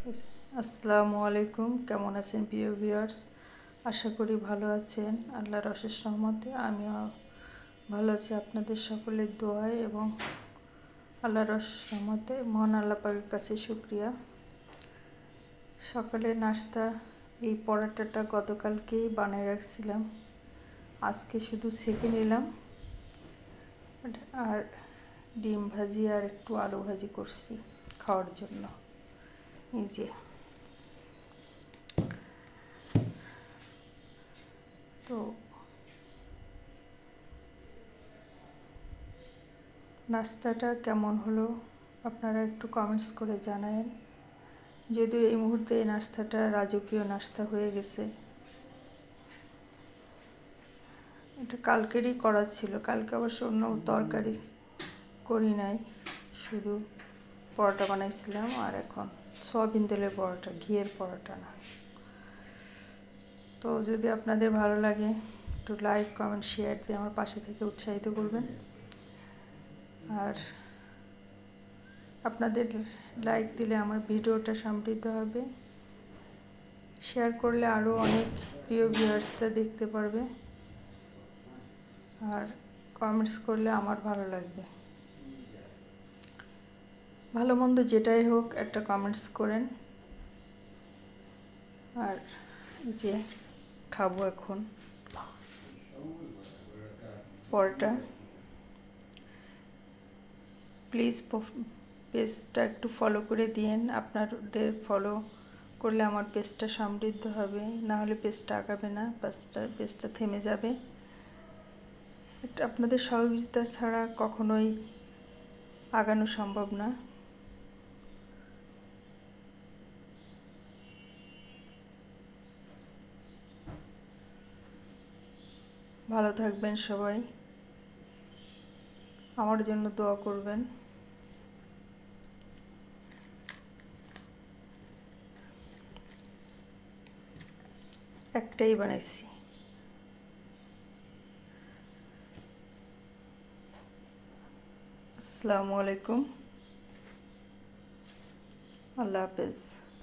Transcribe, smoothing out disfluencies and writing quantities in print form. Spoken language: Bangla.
আসসালামু আলাইকুম, কেমন আছেন প্রিয় ভিউয়ার্স? আশা করি ভালো আছেন। আল্লাহর অশেষ রহমতে আমিও ভালো আছি, আপনাদের সকলের দোয়ায় এবং আল্লাহর অশেষ রহমতে। মহান আল্লাহ পাকের কাছে শুকরিয়া। সকালে নাস্তা এই পরোটাটা গতকালকেই বানিয়ে রাখছিলাম, আজকে শুধু সেঁকে নিলাম আর ডিম ভাজি আর একটু আলু ভাজি করছি খাওয়ার জন্য। এই যে তো নাস্তাটা কেমন হলো আপনারা একটু কমেন্টস করে জানাবেন। যদিও এই মুহূর্তে এই নাস্তাটা রাজকীয় নাস্তা হয়ে গেছে, এটা কালকেরই করা ছিল। কালকে অবশ্য অন্য তরকারি করি নাই, শুধু পরোটা বানাইছিলাম। আর এখন সয়াবিন তেলের পরোটা, ঘিয়ের পরোটা না। তো যদি আপনাদের ভালো লাগে একটু লাইক, কমেন্ট, শেয়ার দিয়ে আমার পাশে থেকে উৎসাহিত করবেন। আর আপনাদের লাইক দিলে আমার ভিডিওটা সমৃদ্ধ হবে, শেয়ার করলে আরও অনেক প্রিয় ভিউয়ার্সরা দেখতে পারবে, আর কমেন্টস করলে আমার ভালো লাগবে। ভালো মন্দ যেটাই হোক একটা কমেন্টস করেন। আর যে খাবো এখন পরোটা। প্লিজ পেজটা একটু ফলো করে দিয়েন, আপনাদের ফলো করলে আমার পেজটা সমৃদ্ধ হবে, না হলে পেজটা আগাবে না, পেজটা থেমে যাবে। এটা আপনাদের সহযোগিতা ছাড়া কখনোই আগানো সম্ভব না। ভালো থাকবেন সবাই, আমার জন্য দোয়া করবেন। একটাই বানাইছি। আসসালামু আলাইকুম, আল্লাহ হাফেজ।